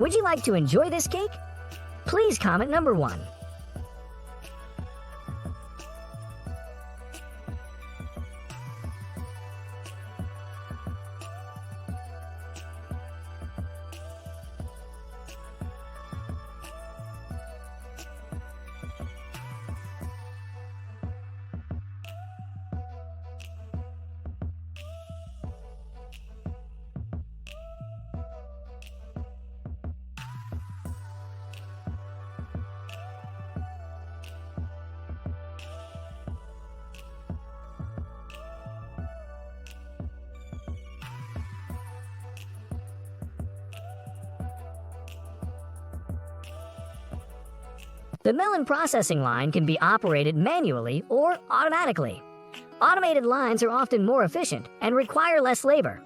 Would you like to enjoy this cake? Please comment number 1. The melon processing line can be operated manually or automatically. Automated lines are often more efficient and require less labor.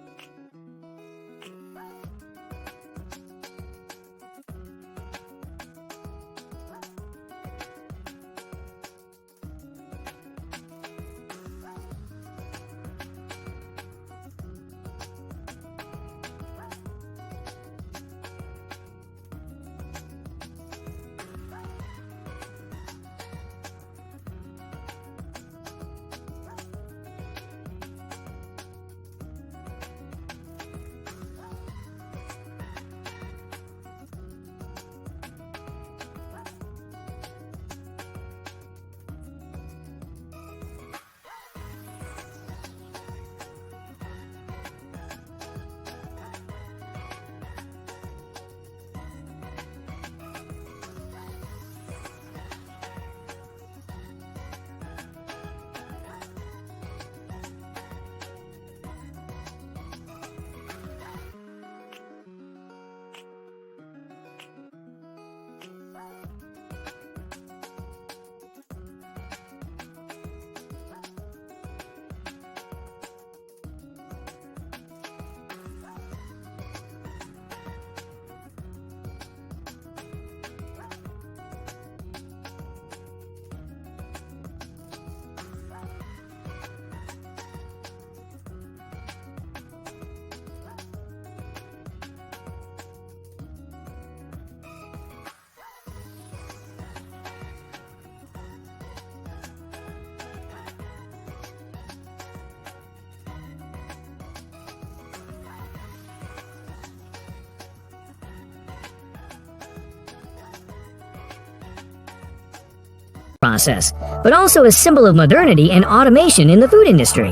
Process, but also a symbol of modernity and automation in the food industry.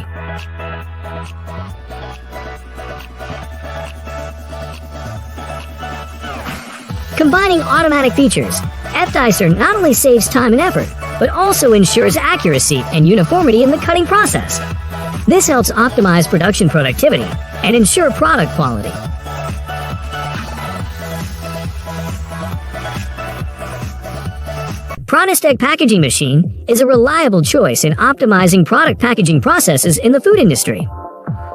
Combining automatic features, F-Dicer not only saves time and effort, but also ensures accuracy and uniformity in the cutting process. This helps optimize production productivity and ensure product quality. Pronostech packaging machine is a reliable choice in optimizing product packaging processes in the food industry.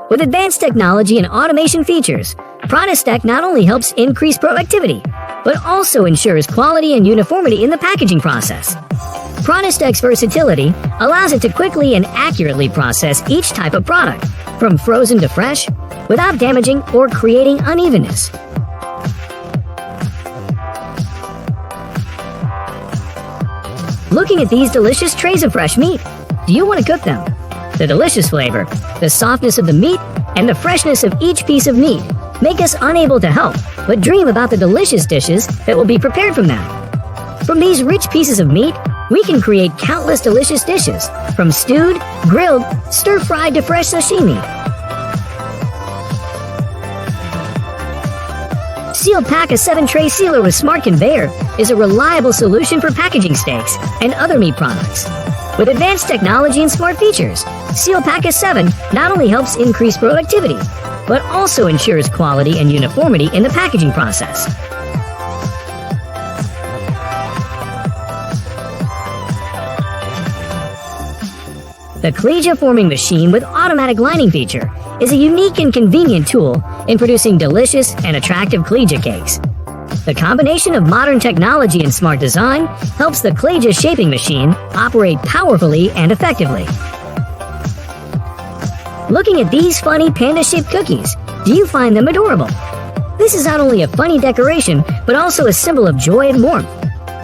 With advanced technology and automation features, Pronostech not only helps increase productivity, but also ensures quality and uniformity in the packaging process. Pronostech's versatility allows it to quickly and accurately process each type of product, from frozen to fresh, without damaging or creating unevenness. Looking at these delicious trays of fresh meat, do you want to cook them? The delicious flavor, the softness of the meat, and the freshness of each piece of meat make us unable to help but dream about the delicious dishes that will be prepared from them. From these rich pieces of meat, we can create countless delicious dishes, from stewed, grilled, stir-fried to fresh sashimi. Sealed Pack, a 7-tray sealer with smart conveyor, is a reliable solution for packaging steaks and other meat products. With advanced technology and smart features, Sealed Pack 7 not only helps increase productivity, but also ensures quality and uniformity in the packaging process. The Clegia forming machine with automatic lining feature is a unique and convenient tool in producing delicious and attractive Clegia cakes. The combination of modern technology and smart design helps the Clegia shaping machine operate powerfully and effectively. Looking at these funny panda-shaped cookies, do you find them adorable? This is not only a funny decoration, but also a symbol of joy and warmth.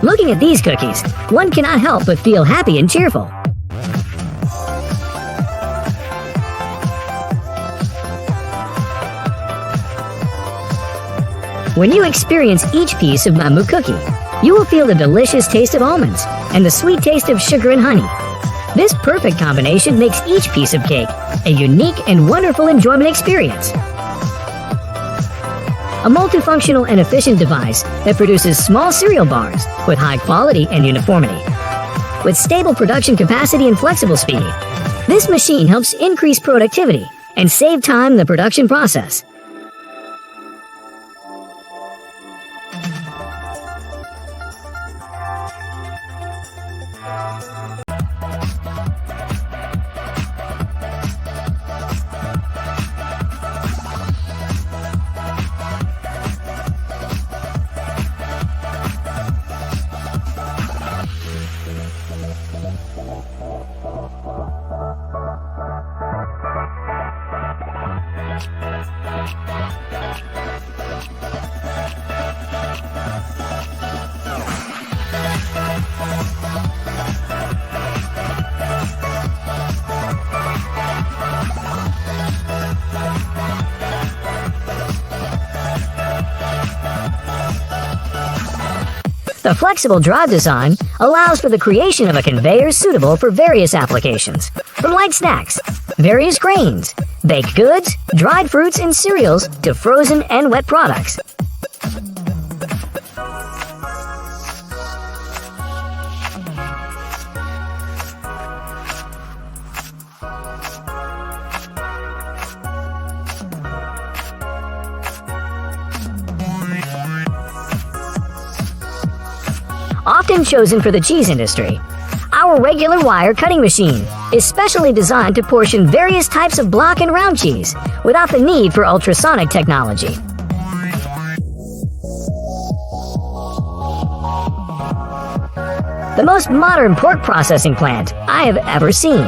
Looking at these cookies, one cannot help but feel happy and cheerful. When you experience each piece of bamboo cookie, you will feel the delicious taste of almonds and the sweet taste of sugar and honey. This perfect combination makes each piece of cake a unique and wonderful enjoyment experience. A multifunctional and efficient device that produces small cereal bars with high quality and uniformity. With stable production capacity and flexible speed, this machine helps increase productivity and save time in the production process. The flexible drive design allows for the creation of a conveyor suitable for various applications, from light snacks, various grains, baked goods, dried fruits and cereals, to frozen and wet products. Often chosen for the cheese industry, our regular wire cutting machine is specially designed to portion various types of block and round cheese without the need for ultrasonic technology. The most modern pork processing plant I have ever seen.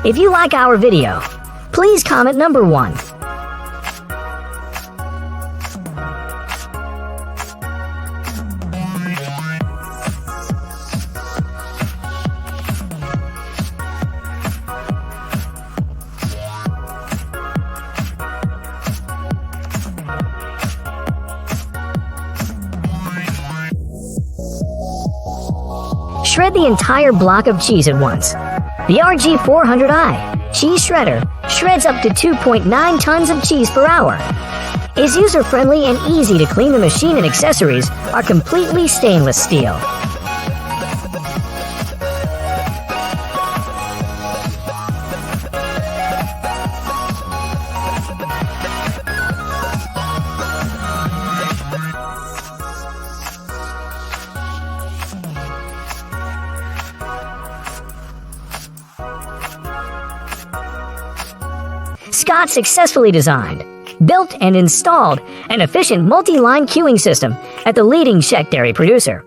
If you like our video, please comment number 1. Shred the entire block of cheese at once. The RG400i cheese shredder shreds up to 2.9 tons of cheese per hour. Is user-friendly and easy to clean. The machine and accessories are completely stainless steel. Scott successfully designed, built, and installed an efficient multi-line queuing system at the leading Czech dairy producer.